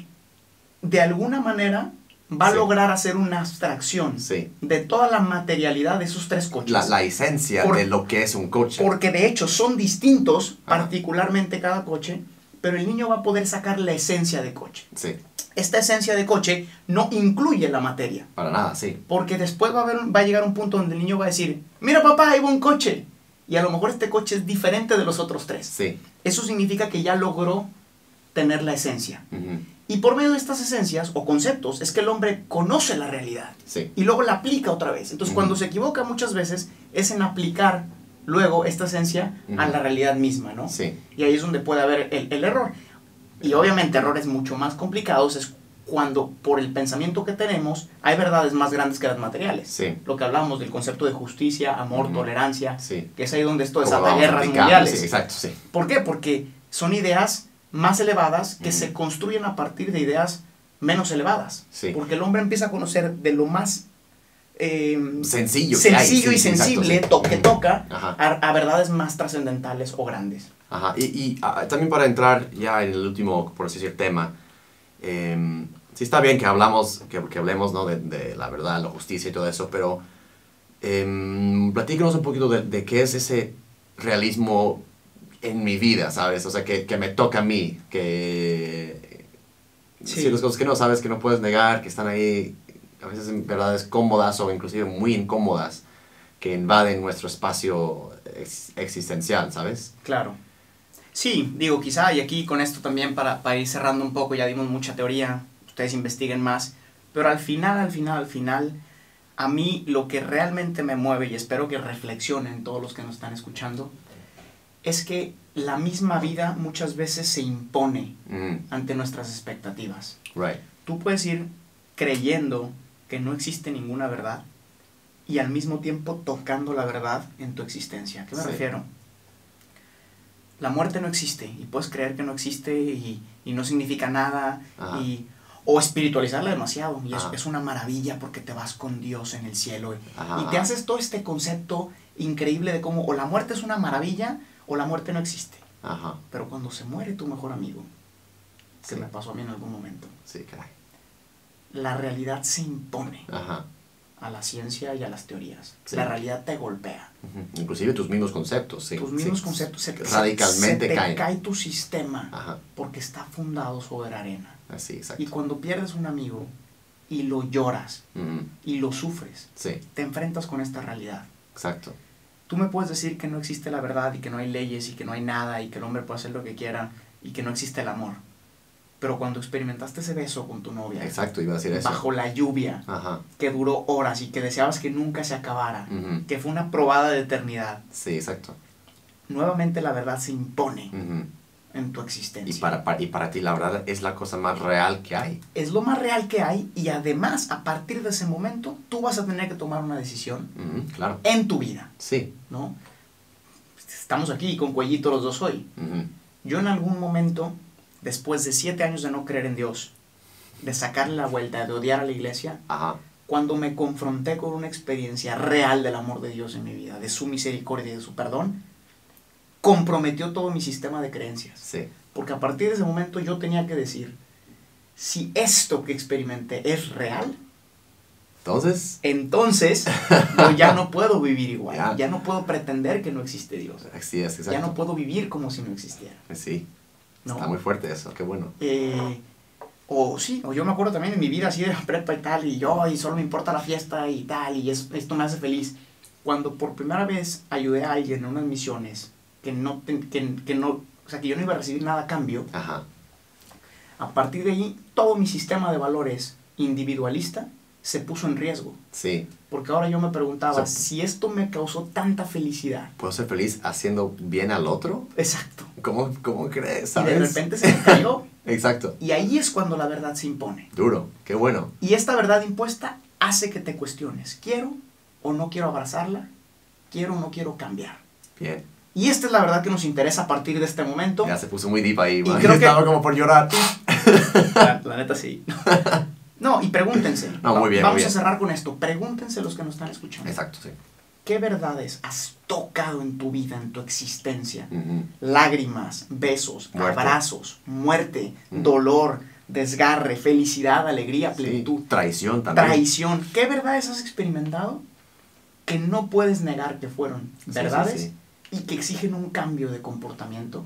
de alguna manera, va a lograr hacer una abstracción de toda la materialidad de esos 3 coches. La esencia de lo que es un coche. Porque de hecho son distintos, particularmente cada coche, pero el niño va a poder sacar la esencia de coche. Sí. Esta esencia de coche no incluye la materia. Para nada, sí. Porque después va a llegar un punto donde el niño va a decir, mira papá, ahí va un coche. Y a lo mejor este coche es diferente de los otros 3. Sí. Eso significa que ya logró tener la esencia. Y por medio de estas esencias o conceptos es que el hombre conoce la realidad. Sí. Y luego la aplica otra vez. Entonces cuando se equivoca muchas veces es en aplicar luego esta esencia a la realidad misma, ¿no? Sí. Y ahí es donde puede haber el error. Y obviamente errores mucho más complicados es cuando por el pensamiento que tenemos hay verdades más grandes que las materiales. Sí. Lo que hablábamos del concepto de justicia, amor, tolerancia, que es ahí donde esto Como desata guerras mundiales. Sí, exacto, sí. ¿Por qué? Porque son ideas más elevadas que se construyen a partir de ideas menos elevadas. Sí. Porque el hombre empieza a conocer de lo más sencillo y sensible, exacto, que toca a verdades más trascendentales o grandes. Ajá. Y también para entrar ya en el último, por así decir, tema, sí está bien que hablemos, ¿no? de la verdad, la justicia y todo eso, pero platícanos un poquito de qué es ese realismo en mi vida, ¿sabes? O sea, que me toca a mí, que las cosas que no sabes, que no puedes negar, que están ahí, a veces en verdades cómodas o inclusive muy incómodas, que invaden nuestro espacio existencial, ¿sabes? Claro. Sí, digo, quizá, y aquí con esto también para ir cerrando un poco, ya dimos mucha teoría, ustedes investiguen más, pero al final, a mí lo que realmente me mueve, y espero que reflexionen todos los que nos están escuchando, es que la misma vida muchas veces se impone ante nuestras expectativas. Right. Tú puedes ir creyendo que no existe ninguna verdad y al mismo tiempo tocando la verdad en tu existencia. ¿A qué me refiero? La muerte no existe y puedes creer que no existe y no significa nada o espiritualizarla demasiado y es una maravilla porque te vas con Dios en el cielo y te haces todo este concepto increíble de cómo o la muerte es una maravilla o la muerte no existe. Pero cuando se muere tu mejor amigo, que me pasó a mí en algún momento, la realidad se impone a la ciencia y a las teorías. La realidad te golpea. Inclusive tus mismos conceptos. Tus mismos conceptos radicalmente se te caen. cae tu sistema porque está fundado sobre arena. Así, exacto. Y cuando pierdes un amigo y lo lloras y lo sufres, te enfrentas con esta realidad. Exacto. Tú me puedes decir que no existe la verdad y que no hay leyes y que no hay nada y que el hombre puede hacer lo que quiera y que no existe el amor. Pero cuando experimentaste ese beso con tu novia, exacto, iba a decir eso, bajo la lluvia, que duró horas y que deseabas que nunca se acabara, que fue una probada de eternidad. Sí, exacto. Nuevamente la verdad se impone en tu existencia. Y para ti la verdad es la cosa más real que hay. Es lo más real que hay y además a partir de ese momento tú vas a tener que tomar una decisión claro. en tu vida. Sí. ¿No? Estamos aquí con cuellito los dos hoy. Yo en algún momento, después de 7 años de no creer en Dios, de sacarle la vuelta, de odiar a la iglesia, cuando me confronté con una experiencia real del amor de Dios en mi vida, de su misericordia y de su perdón, comprometió todo mi sistema de creencias. Sí. Porque a partir de ese momento yo tenía que decir, si esto que experimenté es real, entonces yo ya no puedo vivir igual, ya no puedo pretender que no existe Dios. Así es, exacto. Ya no puedo vivir como si no existiera. Sí, ¿no? Está muy fuerte eso, qué bueno. O yo me acuerdo también en mi vida así de prepa y tal, y solo me importa la fiesta y tal, y esto me hace feliz. Cuando por primera vez ayudé a alguien en unas misiones que yo no iba a recibir nada a cambio, a partir de ahí todo mi sistema de valores individualista se puso en riesgo. Sí. Porque ahora yo me preguntaba, si esto me causó tanta felicidad, ¿puedo ser feliz haciendo bien al otro? Exacto. ¿Cómo crees? ¿Sabes? Y de repente se me cayó. Exacto. Y ahí es cuando la verdad se impone. Duro, qué bueno. Y esta verdad impuesta hace que te cuestiones, ¿quiero o no quiero abrazarla? ¿Quiero o no quiero cambiar? Bien. Y esta es la verdad que nos interesa a partir de este momento. Ya se puso muy deep ahí, y creo estaba como por llorar. La neta sí. No, y pregúntense. No, muy bien, Vamos a cerrar con esto. Pregúntense los que nos están escuchando. Exacto, sí. ¿Qué verdades has tocado en tu vida, en tu existencia? Lágrimas, besos, abrazos, muerte, dolor, desgarre, felicidad, alegría, plenitud. Sí, traición también. Traición. ¿Qué verdades has experimentado que no puedes negar que fueron verdades y que exigen un cambio de comportamiento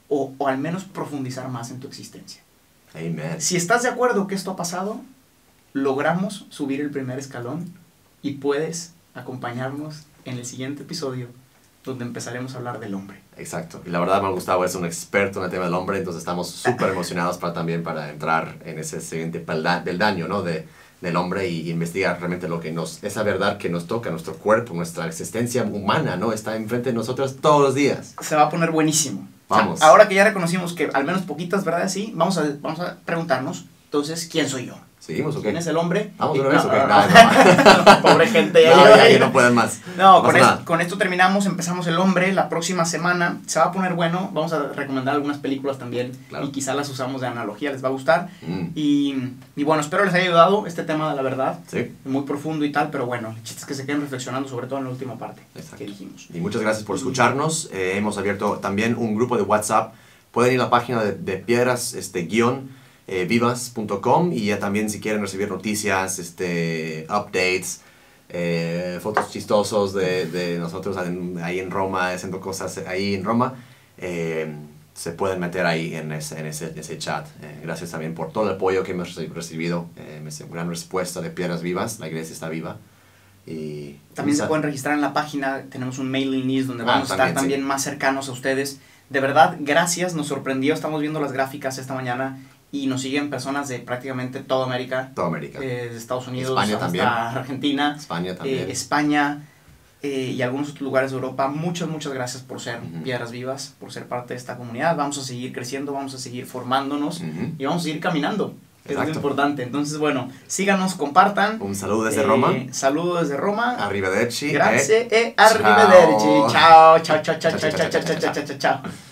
o al menos profundizar más en tu existencia? Amen. Si estás de acuerdo que esto ha pasado, logramos subir el primer escalón y puedes acompañarnos en el siguiente episodio donde empezaremos a hablar del hombre. Exacto. Y la verdad, Gustavo es un experto en el tema del hombre, entonces estamos súper emocionados también para entrar en ese siguiente peldaño, ¿no? del hombre y investigar realmente esa verdad que nos toca, nuestro cuerpo, nuestra existencia humana, ¿no? Está enfrente de nosotros todos los días. Se va a poner buenísimo. Vamos. O sea, ahora que ya reconocimos que al menos poquitas verdades sí, vamos a preguntarnos, entonces, ¿quién soy yo? ¿Seguimos o qué? ¿Quién es el hombre? Vamos una vez, ¿o qué? No. Pobre gente. Ya no pueden más. No, con esto terminamos, empezamos el hombre. La próxima semana se va a poner bueno. Vamos a recomendar algunas películas también. Claro. Y quizás las usamos de analogía, les va a gustar. Y bueno, espero les haya ayudado este tema de la verdad. Sí. Muy profundo y tal, pero bueno, el chiste es que se queden reflexionando, sobre todo en la última parte. Exacto. Que dijimos. Y muchas gracias por escucharnos. Hemos abierto también un grupo de WhatsApp. Pueden ir a la página de piedras, vivas.com y ya también si quieren recibir noticias, updates, fotos chistosos de nosotros ahí en Roma, haciendo cosas ahí en Roma, se pueden meter ahí en ese chat. Gracias también por todo el apoyo que hemos recibido, gran respuesta de Piedras Vivas, la iglesia está viva. Y también se pueden registrar en la página, tenemos un mailing list donde vamos a estar también más cercanos a ustedes. De verdad, gracias, nos sorprendió, estamos viendo las gráficas esta mañana y nos siguen personas de prácticamente toda América. Toda América. De Estados Unidos España hasta también. Argentina. España también. España y algunos otros lugares de Europa. Muchas gracias por ser Piedras Vivas, por ser parte de esta comunidad. Vamos a seguir creciendo, vamos a seguir formándonos y vamos a seguir caminando. Que es lo importante. Entonces, bueno, síganos, compartan. Un saludo desde Roma. Saludo desde Roma. Arrivederci. Grazie e arrivederci. Ciao, ciao, ciao, ciao, ciao, ciao, ciao, ciao, ciao, ciao.